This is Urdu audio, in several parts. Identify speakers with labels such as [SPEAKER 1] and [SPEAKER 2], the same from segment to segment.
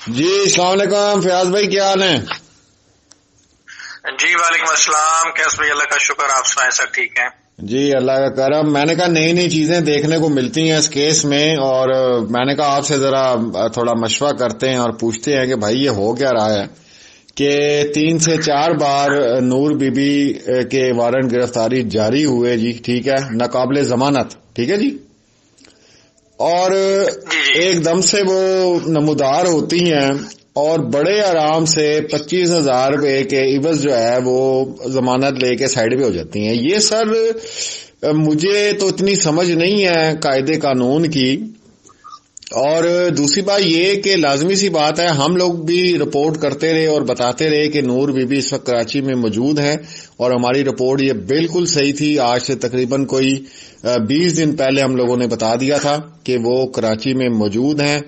[SPEAKER 1] جی السلام علیکم فیاض بھائی، کیا حال ہیں؟
[SPEAKER 2] جی وعلیکم السلام، کیس بھائی؟ اللہ کا شکر، آپ سنائیں؟ سب ٹھیک ہیں
[SPEAKER 1] جی اللہ کا کرم۔ میں نے کہا نئی نئی چیزیں دیکھنے کو ملتی ہیں اس کیس میں، اور میں نے کہا آپ سے ذرا تھوڑا مشورہ کرتے ہیں اور پوچھتے ہیں کہ بھائی یہ ہو کیا رہا ہے کہ 3 سے 4 بار نور بی بی کے وارنٹ گرفتاری جاری ہوئے جی، ٹھیک ہے، ناقابل ضمانت، ٹھیک ہے جی، اور ایک دم سے وہ نمودار ہوتی ہیں اور بڑے آرام سے 25,000 روپے کے عوض جو ہے وہ ضمانت لے کے سائڈ پہ ہو جاتی ہیں۔ یہ سر مجھے تو اتنی سمجھ نہیں ہے قاعدے قانون کی، اور دوسری بات یہ کہ لازمی سی بات ہے ہم لوگ بھی رپورٹ کرتے رہے اور بتاتے رہے کہ نور بی بی اس وقت کراچی میں موجود ہیں، اور ہماری رپورٹ یہ بالکل صحیح تھی۔ آج سے تقریباً کوئی 20 دن پہلے ہم لوگوں نے بتا دیا تھا کہ وہ کراچی میں موجود ہیں،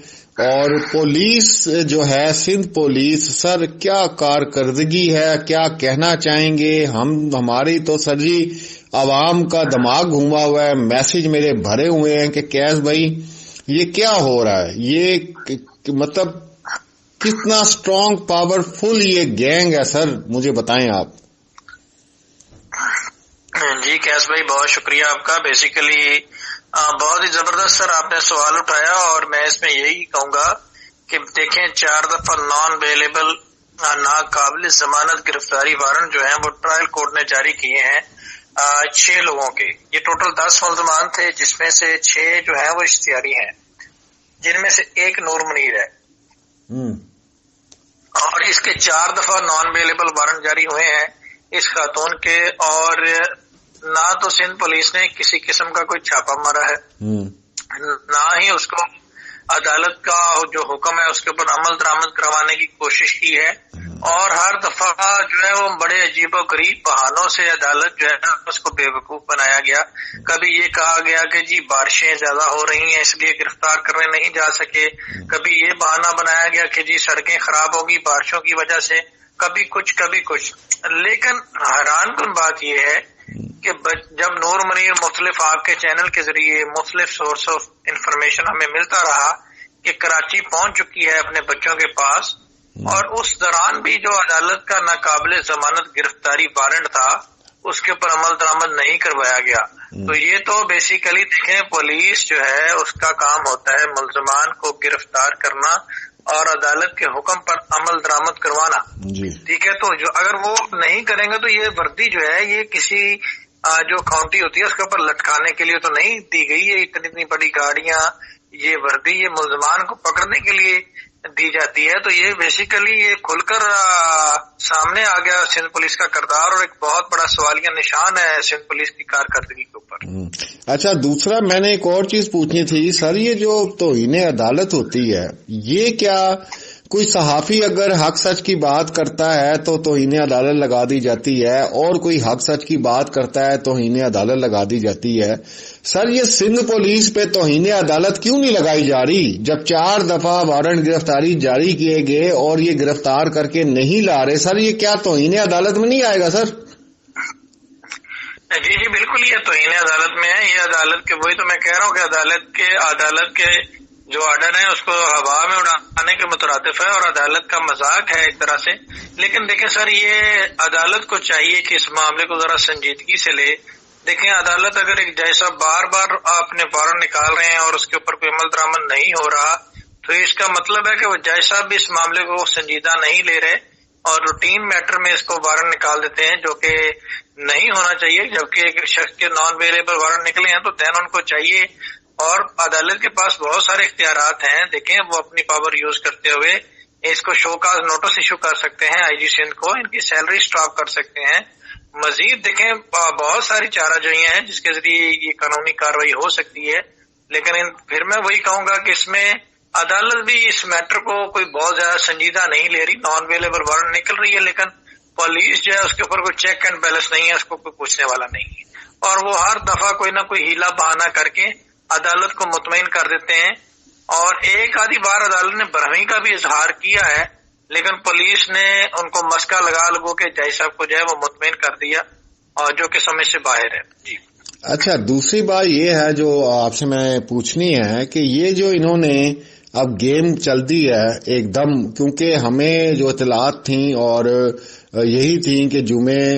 [SPEAKER 1] اور پولیس جو ہے سندھ پولیس سر کیا کارکردگی ہے، کیا کہنا چاہیں گے ہماری تو سر جی عوام کا دماغ گھوما ہوا ہے، میسج میرے بھرے ہوئے ہیں کہ کیس بھائی یہ کیا ہو رہا ہے، یہ مطلب کتنا اسٹرانگ پاورفل یہ گینگ ہے سر، مجھے بتائیں آپ۔
[SPEAKER 2] جی کیس بھائی، بہت شکریہ آپ کا۔ بیسیکلی بہت ہی زبردست سر آپ نے سوال اٹھایا، اور میں اس میں یہی کہوں گا کہ دیکھیں 4 دفعہ نان اویلیبل ناقابل ضمانت گرفتاری وارنٹ جو ہیں وہ ٹرائل کورٹ نے جاری کیے ہیں 6 لوگوں کے۔ یہ ٹوٹل 10 ملزمان تھے، جس میں سے 6 جو ہیں وہ اشتہاری ہیں، جن میں سے ایک نور منیر ہے، اور اس کے 4 دفعہ نان اویلیبل وارنٹ جاری ہوئے ہیں اس خاتون کے، اور نہ تو سندھ پولیس نے کسی قسم کا کوئی چھاپا مارا ہے، نہ ہی اس کو عدالت کا جو حکم ہے اس کے اوپر عمل درآمد کروانے کی کوشش کی ہے، اور ہر دفعہ جو ہے وہ بڑے عجیب و غریب بہانوں سے عدالت جو ہے نا اس کو بے وقوف بنایا گیا۔ کبھی یہ کہا گیا کہ جی بارشیں زیادہ ہو رہی ہیں اس لیے گرفتار کرنے نہیں جا سکے، کبھی یہ بہانہ بنایا گیا کہ جی سڑکیں خراب ہوگی بارشوں کی وجہ سے، کبھی کچھ۔ لیکن حیران کن بات یہ ہے کہ جب نور منیر مختلف آپ کے چینل کے ذریعے مختلف سورس آف انفارمیشن ہمیں ملتا رہا کہ کراچی پہنچ چکی ہے اپنے بچوں کے پاس، اور اس دوران بھی جو عدالت کا ناقابل ضمانت گرفتاری وارنٹ تھا اس کے اوپر عمل درآمد نہیں کروایا گیا۔ تو یہ تو بیسیکلی دیکھیں پولیس جو ہے اس کا کام ہوتا ہے ملزمان کو گرفتار کرنا اور عدالت کے حکم پر عمل درآمد کروانا، ٹھیک ہے۔ تو جو اگر وہ نہیں کریں گے تو یہ وردی جو ہے یہ کسی جو کاؤنٹی ہوتی ہے اس کے اوپر لٹکانے کے لیے تو نہیں دی گئی ہے، اتنی بڑی گاڑیاں، یہ وردی یہ ملزمان کو پکڑنے کے لیے دی جاتی ہے۔ تو یہ بیسیکلی یہ کھل کر سامنے آ گیا سندھ پولیس کا کردار، اور ایک بہت بڑا سوالیہ نشان ہے سندھ پولیس کی کارکردگی کے اوپر۔
[SPEAKER 1] اچھا دوسرا میں نے ایک اور چیز پوچھنی تھی سر، یہ جو توہین عدالت ہوتی ہے یہ کیا کوئی صحافی اگر حق سچ کی بات کرتا ہے تو توہین عدالت لگا دی جاتی ہے، اور کوئی حق سچ کی بات کرتا ہے توہین عدالت لگا دی جاتی ہے؟ سر یہ سندھ پولیس پہ توہین عدالت کیوں نہیں لگائی جا رہی جب 4 دفعہ وارنٹ گرفتاری جاری کیے گئے اور یہ گرفتار کر کے نہیں لا رہے؟ سر یہ کیا توہین عدالت میں نہیں آئے گا سر؟
[SPEAKER 2] جی بالکل یہ توہین عدالت میں ہے، یہ عدالت کے، وہی تو میں کہہ رہا ہوں کہ عدالت کے جو آرڈر ہے اس کو ہوا میں اڑانے کے مترادف ہے، اور عدالت کا مذاق ہے ایک طرح سے۔ لیکن دیکھیں سر یہ عدالت کو چاہیے کہ اس معاملے کو ذرا سنجیدگی سے لے۔ دیکھیں عدالت اگر ایک جیسا بار بار اپنے وارنٹ نکال رہے ہیں اور اس کے اوپر کوئی عمل درآمد نہیں ہو رہا، تو اس کا مطلب ہے کہ وہ جیسا بھی اس معاملے کو سنجیدہ نہیں لے رہے اور روٹین میٹر میں اس کو وارنٹ نکال دیتے ہیں، جو کہ نہیں ہونا چاہیے۔ جبکہ ایک شخص کے نان اویلیبل وارنٹ نکلے ہیں تو دین ان کو چاہیے، اور عدالت کے پاس بہت سارے اختیارات ہیں، دیکھیں وہ اپنی پاور یوز کرتے ہوئے اس کو شو کاز نوٹس ایشو کر سکتے ہیں آئی جی سندھ کو، ان کی سیلری اسٹاپ کر سکتے ہیں۔ مزید دیکھیں بہت ساری چارہ جوئیاں ہیں جس کے ذریعے یہ قانونی کارروائی ہو سکتی ہے، لیکن پھر میں وہی کہوں گا کہ اس میں عدالت بھی اس میٹر کو کوئی بہت زیادہ سنجیدہ نہیں لے رہی۔ نان اویلیبل وارنٹ نکل رہی ہے لیکن پولیس جو ہے اس کے اوپر کوئی چیک اینڈ بیلنس نہیں ہے، اس کو کوئی پوچھنے والا نہیں ہے، اور وہ ہر دفعہ کوئی نہ کوئی ہیلا بہانہ کر کے عدالت کو مطمئن کر دیتے ہیں۔ اور ایک آدھی بار عدالت نے برہمی کا بھی اظہار کیا ہے، لیکن پولیس نے ان کو مسکا لگا کے جج صاحب کو جو ہے وہ مطمئن کر دیا، اور جو کہ سمجھ سے باہر ہے۔ جی
[SPEAKER 1] اچھا دوسری بات یہ ہے جو آپ سے میں پوچھنی ہے کہ یہ جو انہوں نے اب گیم چلتی ہے ایک دم، کیونکہ ہمیں جو اطلاعات تھیں اور یہی تھیں کہ جمعے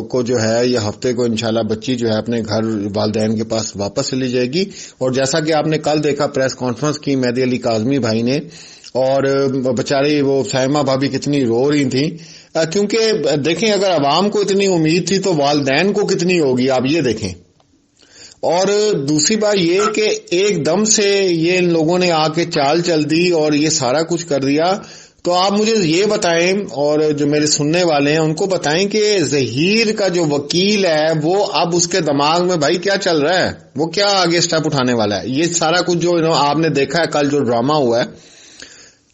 [SPEAKER 1] کو جو ہے یا ہفتے کو انشاءاللہ بچی جو ہے اپنے گھر والدین کے پاس واپس چلی جائے گی. اور جیسا کہ آپ نے کل دیکھا پریس کانفرنس کی مہدی علی کاظمی بھائی نے، اور بیچاری وہ سائمہ بھابی کتنی رو رہی تھیں، کیونکہ دیکھیں اگر عوام کو اتنی امید تھی تو والدین کو کتنی ہوگی، آپ یہ دیکھیں. اور دوسری بات یہ کہ ایک دم سے یہ ان لوگوں نے آ کے چال چل دی اور یہ سارا کچھ کر دیا. تو آپ مجھے یہ بتائیں اور جو میرے سننے والے ہیں ان کو بتائیں کہ ظہیر کا جو وکیل ہے وہ اب اس کے دماغ میں بھائی کیا چل رہا ہے، وہ کیا آگے سٹیپ اٹھانے والا ہے. یہ سارا کچھ جو آپ نے دیکھا ہے کل جو ڈرامہ ہوا ہے،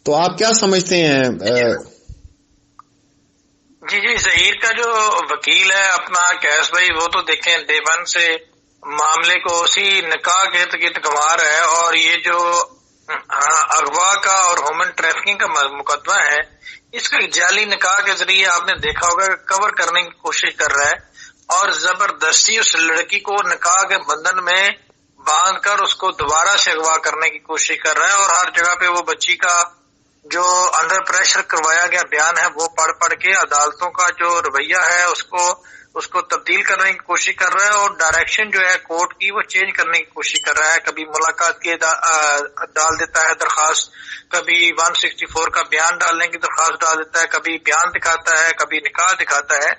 [SPEAKER 1] تو آپ کیا سمجھتے ہیں؟
[SPEAKER 2] جی ظہیر کا جو وکیل ہے اپنا کیس بھائی، وہ تو دیکھیں ڈے ون سے معاملے کو اسی نکاح کے گرد گھما رہا ہے. اور یہ جو اغوا کا اور ہیومن ٹریفکنگ کا مقدمہ ہے، اس کا جعلی نکاح کے ذریعے آپ نے دیکھا ہوگا کہ کور کرنے کی کوشش کر رہا ہے اور زبردستی اس لڑکی کو نکاح کے بندھن میں باندھ کر اس کو دوبارہ سے اغوا کرنے کی کوشش کر رہا ہے. اور ہر جگہ پہ وہ بچی کا جو انڈر پریشر کروایا گیا بیان ہے وہ پڑھ پڑھ کے عدالتوں کا جو رویہ ہے اس کو تبدیل کرنے کی کوشش کر رہا ہے. اور ڈائریکشن جو ہے کورٹ کی وہ چینج کرنے کی کوشش کر رہا ہے. کبھی ملاقات کی ڈال دیتا ہے درخواست، کبھی 164 کا بیان ڈالنے کی درخواست ڈال دیتا ہے، کبھی بیان دکھاتا ہے، کبھی نکاح دکھاتا ہے.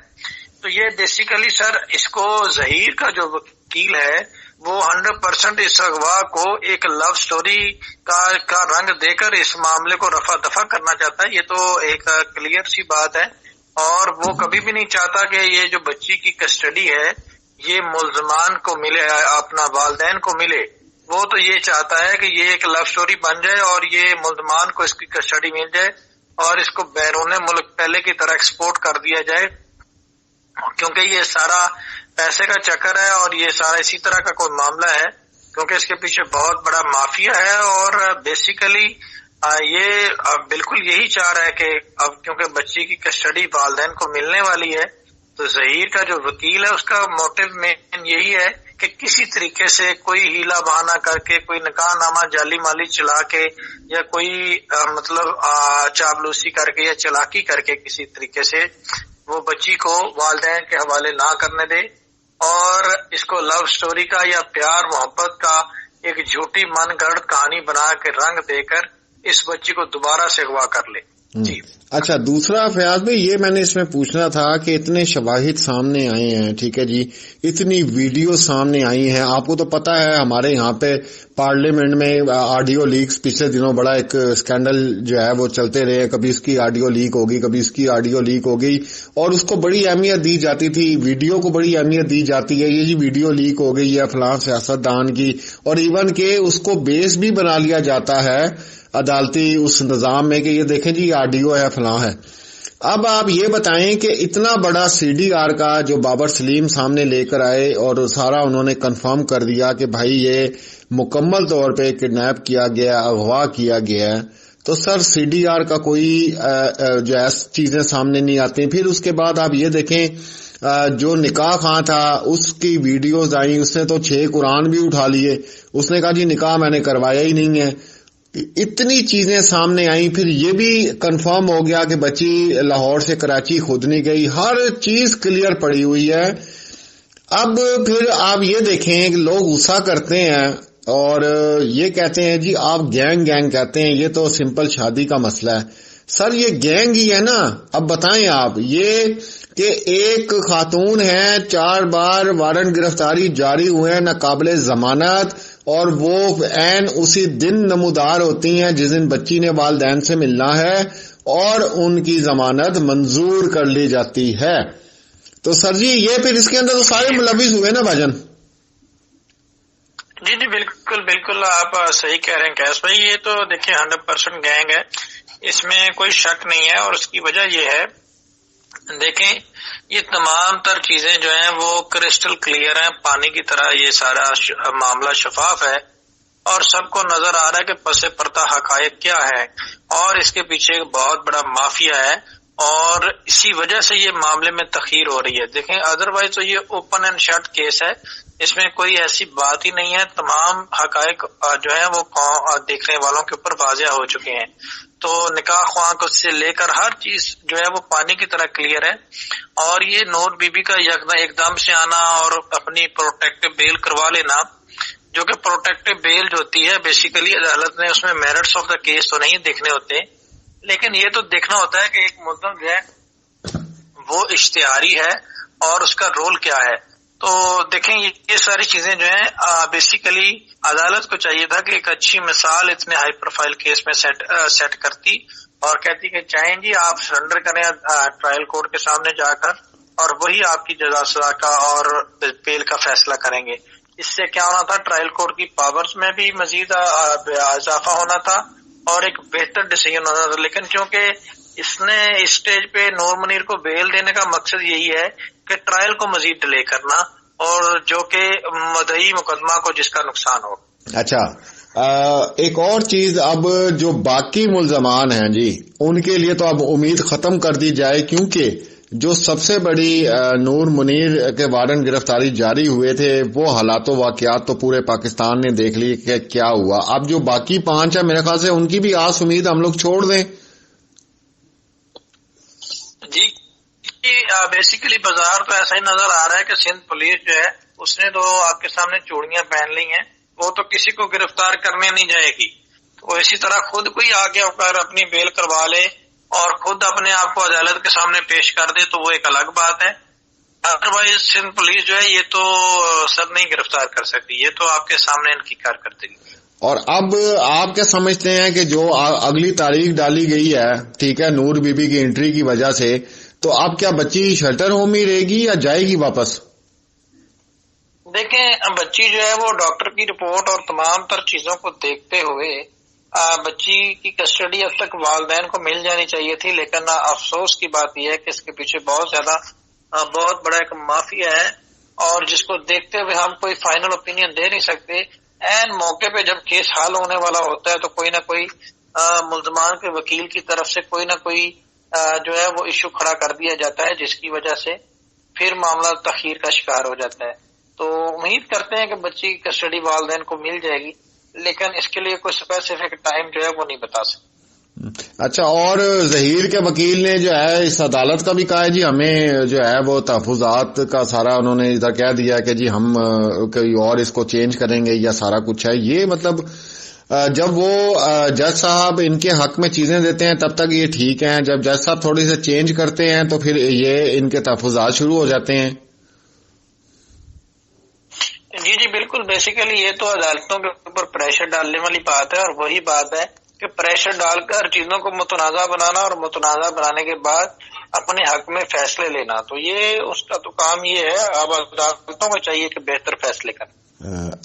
[SPEAKER 2] تو یہ بیسیکلی سر اس کو ظہیر کا جو وکیل ہے وہ 100% اس اغوا کو ایک لو سٹوری کا رنگ دے کر اس معاملے کو رفع دفع کرنا چاہتا ہے. یہ تو ایک کلیئر سی بات ہے. اور وہ کبھی بھی نہیں چاہتا کہ یہ جو بچی کی کسٹڈی ہے یہ ملزمان کو ملے، اپنا والدین کو ملے. وہ تو یہ چاہتا ہے کہ یہ ایک لو سٹوری بن جائے اور یہ ملزمان کو اس کی کسٹڈی مل جائے اور اس کو بیرون ملک پہلے کی طرح ایکسپورٹ کر دیا جائے، کیونکہ یہ سارا پیسے کا چکر ہے اور یہ سارا اسی طرح کا کوئی معاملہ ہے، کیونکہ اس کے پیچھے بہت بڑا مافیا ہے. اور بیسیکلی یہ بالکل یہی چاہ رہا ہے کہ اب کیونکہ بچی کی کسٹڈی والدین کو ملنے والی ہے تو ظہیر کا جو وکیل ہے اس کا موٹو مین یہی ہے کہ کسی طریقے سے کوئی ہیلا بہانہ کر کے، کوئی نکاح نامہ جعلی مالی چلا کے یا کوئی مطلب چاپلوسی کر کے یا چلاکی کر کے کسی طریقے سے وہ بچی کو والدین کے حوالے نہ کرنے دے اور اس کو لو سٹوری کا یا پیار محبت کا ایک جھوٹی من گڑھ کہانی بنا کے رنگ دے کر اس بچی کو دوبارہ سے اغوا کر لے. جی
[SPEAKER 1] اچھا، دوسرا فیاض بھائی یہ میں نے اس میں پوچھنا تھا کہ اتنے شواہد سامنے آئے ہیں، ٹھیک ہے جی، اتنی ویڈیو سامنے آئی ہیں. آپ کو تو پتا ہے ہمارے یہاں پہ پارلیمنٹ میں آڈیو لیکس پچھلے دنوں بڑا ایک اسکینڈل جو ہے وہ چلتے رہے، کبھی اس کی آڈیو لیک ہوگی، کبھی اس کی آڈیو لیک ہوگی اور اس کو بڑی اہمیت دی جاتی تھی، ویڈیو کو بڑی اہمیت دی جاتی ہے. یہ جی ویڈیو لیک ہو گئی ہے فلاں سیاستدان کی، اور ایون کہ اس کو بیس بھی بنا لیا جاتا ہے عدالتی اس نظام میں کہ یہ دیکھیں جی آڈیو ہے فلاں ہے. اب آپ یہ بتائیں کہ اتنا بڑا سی ڈی آر کا جو بابر سلیم سامنے لے کر آئے اور سارا انہوں نے کنفرم کر دیا کہ بھائی یہ مکمل طور پہ کڈنیپ کیا گیا، اغوا کیا گیا ہے، تو سر سی ڈی آر کا کوئی جو ایسی چیزیں سامنے نہیں آتی. پھر اس کے بعد آپ یہ دیکھیں جو نکاح خواہ تھا اس کی ویڈیوز آئیں، اس نے تو 6 قرآن بھی اٹھا لیے، اس نے کہا جی نکاح میں نے کروایا ہی نہیں ہے. اتنی چیزیں سامنے آئیں، پھر یہ بھی کنفرم ہو گیا کہ بچی لاہور سے کراچی خود نہیں گئی، ہر چیز کلیئر پڑی ہوئی ہے. اب پھر آپ یہ دیکھیں کہ لوگ غصہ کرتے ہیں اور یہ کہتے ہیں جی آپ گینگ کہتے ہیں، یہ تو سمپل شادی کا مسئلہ ہے. سر یہ گینگ ہی ہے نا. اب بتائیں آپ یہ کہ ایک خاتون ہے، 4 بار وارنٹ گرفتاری جاری ہوئے ہیں ناقابل ضمانت، اور وہ عین اسی دن نمودار ہوتی ہیں جس دن بچی نے والدین سے ملنا ہے اور ان کی ضمانت منظور کر لی جاتی ہے. تو سر جی یہ پھر اس کے اندر تو سارے ملوث ہوئے نا بھاجن.
[SPEAKER 2] جی بالکل آپ صحیح کہہ رہے ہیں کیس بھائی. یہ تو دیکھیں 100% گینگ ہے، اس میں کوئی شک نہیں ہے. اور اس کی وجہ یہ ہے، دیکھیں یہ تمام تر چیزیں جو ہیں وہ کرسٹل کلیئر ہیں، پانی کی طرح یہ سارا معاملہ شفاف ہے اور سب کو نظر آ رہا ہے کہ پس پردہ حقائق کیا ہے. اور اس کے پیچھے ایک بہت بڑا مافیا ہے اور اسی وجہ سے یہ معاملے میں تاخیر ہو رہی ہے. دیکھیں ادروائز تو یہ اوپن اینڈ شٹ کیس ہے، اس میں کوئی ایسی بات ہی نہیں ہے. تمام حقائق جو ہے وہ دیکھنے والوں کے اوپر واضح ہو چکے ہیں. تو نکاح خواہ کو سے لے کر ہر چیز جو ہے وہ پانی کی طرح کلیئر ہے. اور یہ نور بی بی کا ایک دم سے آنا اور اپنی پروٹیکٹیو بیل کروا لینا، جو کہ پروٹیکٹیو بیل جو ہوتی ہے بیسیکلی عدالت نے اس میں میرٹس آف دا کیس تو نہیں دیکھنے ہوتے، لیکن یہ تو دیکھنا ہوتا ہے کہ ایک ملزم جو ہے وہ اشتہاری ہے اور اس کا رول کیا ہے. تو دیکھیں یہ ساری چیزیں جو ہیں بیسیکلی عدالت کو چاہیے تھا کہ ایک اچھی مثال اتنے ہائی پروفائل کیس میں سیٹ کرتی اور کہتی کہ چاہیں جی آپ سرنڈر کریں ٹرائل کورٹ کے سامنے جا کر، اور وہی آپ کی جزا سزا کا اور بیل کا فیصلہ کریں گے. اس سے کیا ہونا تھا، ٹرائل کورٹ کی پاورز میں بھی مزید اضافہ ہونا تھا اور ایک بہتر ڈیسیژن ہونا تھا. لیکن چونکہ اس نے اس سٹیج پہ نور منیر کو بیل دینے کا مقصد یہی ہے کہ ٹرائل کو مزید ڈیلے کرنا، اور جو کہ مدعی مقدمہ کو جس کا نقصان ہو.
[SPEAKER 1] اچھا ایک اور چیز، اب جو باقی ملزمان ہیں جی ان کے لیے تو اب امید ختم کر دی جائے، کیونکہ جو سب سے بڑی نور منیر کے وارنٹ گرفتاری جاری ہوئے تھے وہ حالات و واقعات تو پورے پاکستان نے دیکھ لی کہ کیا ہوا. اب جو باقی 5 ہیں میرے خیال سے ان کی بھی آس امید ہم لوگ چھوڑ دیں.
[SPEAKER 2] جی بیسیکلی بازار تو ایسا ہی نظر آ رہا ہے کہ سندھ پولیس جو ہے اس نے تو آپ کے سامنے چوڑیاں پہن لی ہیں، وہ تو کسی کو گرفتار کرنے نہیں جائے گی. وہ اسی طرح خود کوئی آگے اگر اپنی بیل کروا لے اور خود اپنے آپ کو عدالت کے سامنے پیش کر دے تو وہ ایک الگ بات ہے. ادروائز سندھ پولیس جو ہے یہ تو سب نہیں گرفتار کر سکتی، یہ تو آپ کے سامنے ان کی کارکردگی.
[SPEAKER 1] اور اب آپ کیا سمجھتے ہیں کہ جو اگلی تاریخ ڈالی گئی ہے ٹھیک ہے نور بی بی کی انٹری کی وجہ سے، تو اب کیا بچی شیلٹر ہوم ہی رہے گی یا جائے گی واپس؟
[SPEAKER 2] دیکھیں بچی جو ہے وہ ڈاکٹر کی رپورٹ اور تمام تر چیزوں کو دیکھتے ہوئے بچی کی کسٹڈی اب تک والدین کو مل جانی چاہیے تھی. لیکن افسوس کی بات یہ ہے کہ اس کے پیچھے بہت بڑا ایک مافیا ہے، اور جس کو دیکھتے ہوئے ہم کوئی فائنل اوپینین دے نہیں سکتے. این موقع پہ جب کیس حل ہونے والا ہوتا ہے تو کوئی نہ کوئی ملزمان کے وکیل کی طرف سے کوئی نہ کوئی جو ہے وہ ایشو کھڑا کر دیا جاتا ہے، جس کی وجہ سے پھر معاملہ تاخیر کا شکار ہو جاتا ہے. تو امید کرتے ہیں کہ بچی کی کسٹڈی والدین کو مل جائے گی، لیکن اس کے لیے کوئی اسپیسیفک ٹائم جو ہے وہ نہیں بتا سکتے.
[SPEAKER 1] اچھا، اور ظہیر کے وکیل نے جو ہے اس عدالت کا بھی کہا ہے جی ہمیں جو ہے وہ تحفظات کا سارا انہوں نے ادھر کہہ دیا کہ جی ہم کوئی اور اس کو چینج کریں گے یا سارا کچھ ہے. یہ مطلب جب وہ جج صاحب ان کے حق میں چیزیں دیتے ہیں تب تک یہ ٹھیک ہیں، جب جج صاحب تھوڑی سے چینج کرتے ہیں تو پھر یہ ان کے تحفظات شروع ہو جاتے ہیں.
[SPEAKER 2] جی بالکل، بیسیکلی یہ تو عدالتوں کے اوپر پریشر ڈالنے والی بات ہے، اور وہی بات ہے کہ پریشر ڈال کر چیزوں کو متنازع بنانا اور متنازع بنانے کے بعد اپنے حق میں فیصلے لینا. تو یہ اس کا تو کام یہ ہے، اب عدالتوں کو چاہیے کہ بہتر فیصلے کریں.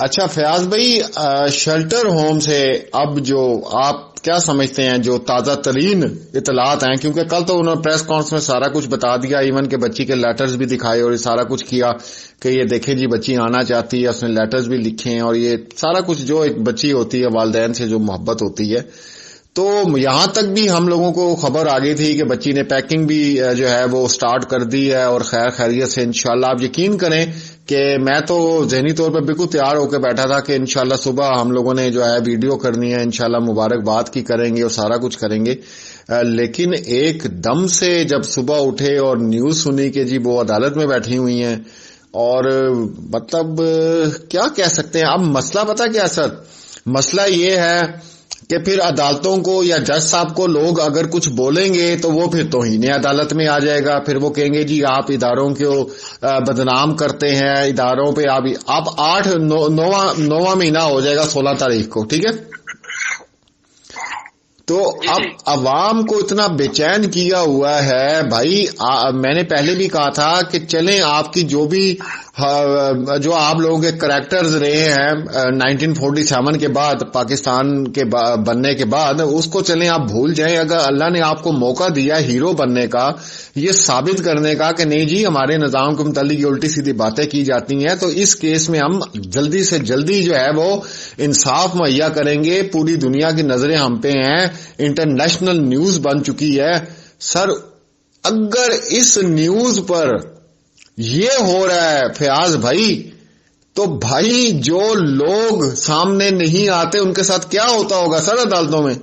[SPEAKER 1] اچھا فیاض بھائی، شیلٹر ہوم سے اب جو آپ کیا سمجھتے ہیں جو تازہ ترین اطلاعات ہیں، کیونکہ کل تو انہوں نے پریس کانفرنس میں سارا کچھ بتا دیا، ایون کہ بچی کے لیٹرز بھی دکھائے اور یہ سارا کچھ کیا کہ یہ دیکھیں جی بچی آنا چاہتی ہے، اس نے لیٹرز بھی لکھے ہیں، اور یہ سارا کچھ جو ایک بچی ہوتی ہے والدین سے جو محبت ہوتی ہے. تو یہاں تک بھی ہم لوگوں کو خبر آ گئی تھی کہ بچی نے پیکنگ بھی جو ہے وہ سٹارٹ کر دی ہے، اور خیر خیریت سے انشاءاللہ آپ یقین کریں کہ میں تو ذہنی طور پہ بالکل تیار ہو کے بیٹھا تھا کہ انشاءاللہ صبح ہم لوگوں نے جو ہے ویڈیو کرنی ہے، انشاءاللہ مبارکباد کی کریں گے اور سارا کچھ کریں گے. لیکن ایک دم سے جب صبح اٹھے اور نیوز سنی کہ جی وہ عدالت میں بیٹھی ہوئی ہیں، اور مطلب کیا کہہ سکتے ہیں. اب مسئلہ پتہ کیا سر، مسئلہ یہ ہے کہ پھر عدالتوں کو یا جج صاحب کو لوگ اگر کچھ بولیں گے تو وہ پھر توہین عدالت میں آ جائے گا. پھر وہ کہیں گے جی آپ اداروں کو بدنام کرتے ہیں، اداروں پہ آپ 9واں مہینہ ہو جائے گا 16 تاریخ کو، ٹھیک ہے. تو اب عوام کو اتنا بے چین کیا ہوا ہے بھائی. میں نے پہلے بھی کہا تھا کہ چلیں آپ کی جو بھی جو آپ لوگوں کے کریکٹرز رہے ہیں 1947 کے بعد پاکستان کے بننے کے بعد، اس کو چلیں آپ بھول جائیں. اگر اللہ نے آپ کو موقع دیا ہیرو بننے کا، یہ ثابت کرنے کا کہ نہیں جی ہمارے نظام کے متعلق یہ الٹی سیدھی باتیں کی جاتی ہیں، تو اس کیس میں ہم جلدی سے جلدی جو ہے وہ انصاف مہیا کریں گے. پوری دنیا کی نظریں ہم پہ ہیں، انٹرنیشنل نیوز بن چکی ہے سر. اگر اس نیوز پر یہ ہو رہا ہے فیاض بھائی تو بھائی جو لوگ سامنے نہیں آتے ان کے ساتھ کیا ہوتا ہوگا سر عدالتوں میں؟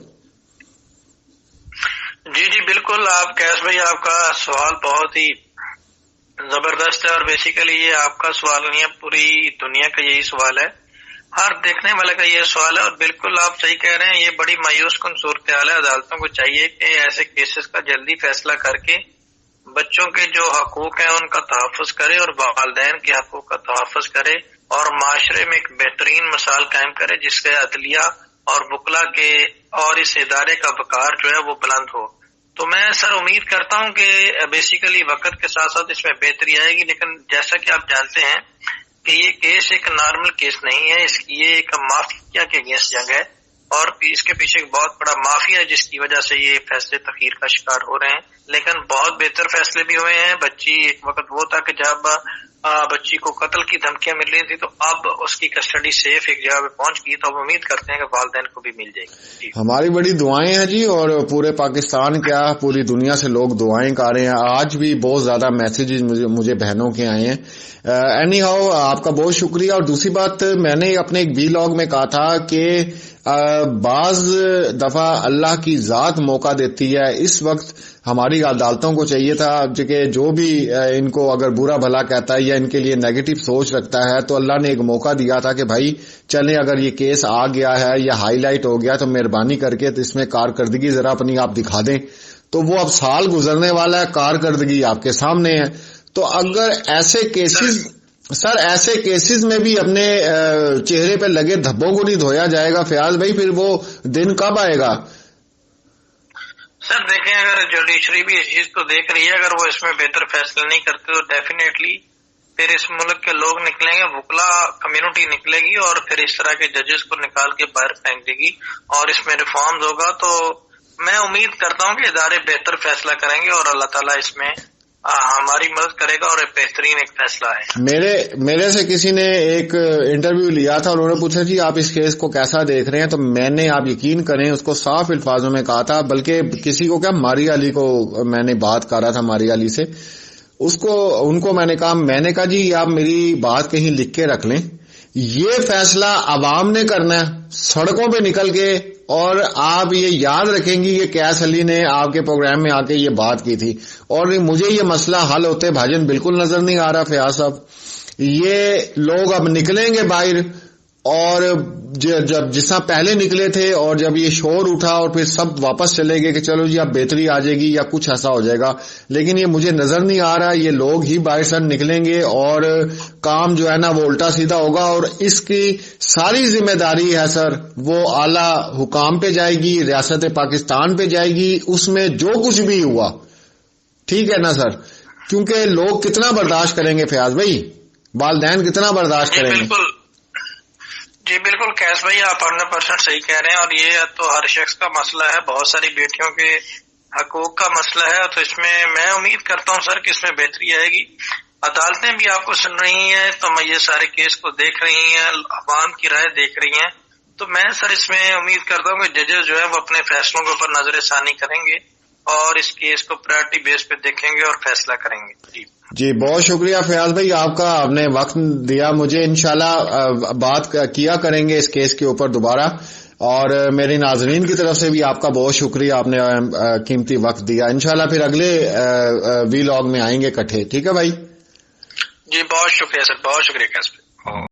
[SPEAKER 2] جی بالکل، آپ کیس بھائی آپ کا سوال بہت ہی زبردست ہے، اور بیسیکلی یہ آپ کا سوال نہیں ہے، پوری دنیا کا یہی سوال ہے، ہر دیکھنے والے کا یہ سوال ہے، اور بالکل آپ صحیح کہہ رہے ہیں، یہ بڑی مایوس کن صورتحال ہے۔ عدالتوں کو چاہیے کہ ایسے کیسز کا جلدی فیصلہ کر کے بچوں کے جو حقوق ہیں ان کا تحفظ کرے اور والدین کے حقوق کا تحفظ کرے، اور معاشرے میں ایک بہترین مثال قائم کرے جس سے عدلیہ اور وکلا کے اور اس ادارے کا وقار جو ہے وہ بلند ہو۔ تو میں سر امید کرتا ہوں کہ بیسیکلی وقت کے ساتھ ساتھ اس میں بہتری آئے گی، لیکن جیسا کہ آپ جانتے ہیں کہ یہ کیس ایک نارمل کیس نہیں ہے، یہ ایک مافیا کے اگینسٹ جنگ ہے، اور اس کے پیچھے ایک بہت بڑا مافیا ہے جس کی وجہ سے یہ فیصلے تاخیر کا شکار ہو رہے ہیں۔ لیکن بہت بہتر فیصلے بھی ہوئے ہیں۔ بچی ایک وقت وہ تھا کہ جب بچی کو قتل کی دھمکیاں مل رہی تھی، تو اب اس کی کسٹڈی سیف ایک جگہ پہ پہنچ گئی، تو اب امید کرتے ہیں کہ والدین کو بھی مل جائے گی۔
[SPEAKER 1] ہماری بڑی دعائیں ہیں جی، اور پورے پاکستان کیا پوری دنیا سے لوگ دعائیں کر رہے ہیں۔ آج بھی بہت زیادہ میسیجز مجھے بہنوں کے آئے ہیں۔ اینی ہاؤ آپ کا بہت شکریہ۔ اور دوسری بات، میں نے اپنے ایک ویلاگ میں کہا تھا کہ بعض دفعہ اللہ کی ذات موقع دیتی ہے۔ اس وقت ہماری عدالتوں کو چاہیے تھا کہ جو بھی ان کو اگر برا بھلا کہتا ہے یا ان کے لیے نیگیٹو سوچ رکھتا ہے، تو اللہ نے ایک موقع دیا تھا کہ بھائی چلیں، اگر یہ کیس آ گیا ہے یا ہائی لائٹ ہو گیا تو مہربانی کر کے اس میں کارکردگی ذرا اپنی آپ دکھا دیں۔ تو وہ اب سال گزرنے والا ہے، کارکردگی آپ کے سامنے ہے۔ تو اگر ایسے کیسز میں بھی اپنے چہرے پہ لگے دھبوں کو نہیں دھویا جائے گا فیاض بھائی، پھر وہ دن کب آئے گا؟
[SPEAKER 2] سر دیکھیں، اگر جوڈیشری بھی اس چیز کو دیکھ رہی ہے، اگر وہ اس میں بہتر فیصلے نہیں کرتے تو ڈیفینیٹلی پھر اس ملک کے لوگ نکلیں گے، وکلا کمیونٹی نکلے گی، اور پھر اس طرح کے ججز کو نکال کے باہر پھینک دے گی، اور اس میں ریفارمز ہوگا۔ تو میں امید کرتا ہوں کہ ادارے بہتر فیصلہ کریں گے، اور اللہ تعالیٰ اس میں ہماری مدد کرے گا، اور ایک بہترین ایک فیصلہ ہے۔
[SPEAKER 1] میرے سے کسی نے ایک انٹرویو لیا تھا اور انہوں نے پوچھا جی آپ اس کیس کو کیسا دیکھ رہے ہیں، تو میں نے، آپ یقین کریں، اس کو صاف الفاظوں میں کہا تھا، بلکہ کسی کو کیا، ماری علی کو میں نے بات کر رہا تھا، ماری علی سے، ان کو میں نے کہا جی آپ میری بات کہیں لکھ کے رکھ لیں، یہ فیصلہ عوام نے کرنا ہے سڑکوں پہ نکل کے، اور آپ یہ یاد رکھیں گی کہ کیس علی نے آپ کے پروگرام میں آ کے یہ بات کی تھی، اور مجھے یہ مسئلہ حل ہوتے بھاجن بالکل نظر نہیں آ رہا فیاض صاحب۔ یہ لوگ اب نکلیں گے باہر، اور جب جس طرح پہلے نکلے تھے، اور جب یہ شور اٹھا اور پھر سب واپس چلے گئے کہ چلو جی اب بہتری آ جائے گی یا کچھ ایسا ہو جائے گا، لیکن یہ مجھے نظر نہیں آ رہا۔ یہ لوگ ہی باہر سے نکلیں گے اور کام جو ہے نا وہ الٹا سیدھا ہوگا، اور اس کی ساری ذمہ داری ہے سر وہ اعلی حکام پہ جائے گی، ریاست پاکستان پہ جائے گی، اس میں جو کچھ بھی ہوا، ٹھیک ہے نا سر؟ کیونکہ لوگ کتنا برداشت کریں گے فیاض بھائی، والدین کتنا برداشت کریں گے؟
[SPEAKER 2] جی بالکل کیس بھائی آپ 100% صحیح کہہ رہے ہیں، اور یہ تو ہر شخص کا مسئلہ ہے، بہت ساری بیٹیوں کے حقوق کا مسئلہ ہے، تو اس میں امید کرتا ہوں سر کہ اس میں بہتری آئے گی۔ عدالتیں بھی آپ کو سن رہی ہیں، تو میں یہ سارے کیس کو دیکھ رہی ہیں، عوام کی رائے دیکھ رہی ہیں، تو میں سر اس میں امید کرتا ہوں کہ ججز جو ہے وہ اپنے فیصلوں کے اوپر نظر ثانی کریں گے، اور اس کیس کو پرائرٹی بیس پہ دیکھیں گے اور فیصلہ کریں گے۔
[SPEAKER 1] جی بہت شکریہ فیاض بھائی، آپ کا آپ نے وقت دیا مجھے، انشاءاللہ بات کیا کریں گے اس کیس کے اوپر دوبارہ، اور میرے ناظرین کی طرف سے بھی آپ کا بہت شکریہ، آپ نے قیمتی وقت دیا۔ انشاءاللہ پھر اگلے وی لاگ میں آئیں گے اکٹھے، ٹھیک ہے بھائی؟
[SPEAKER 2] جی بہت شکریہ سر، بہت شکریہ کیس بھائی۔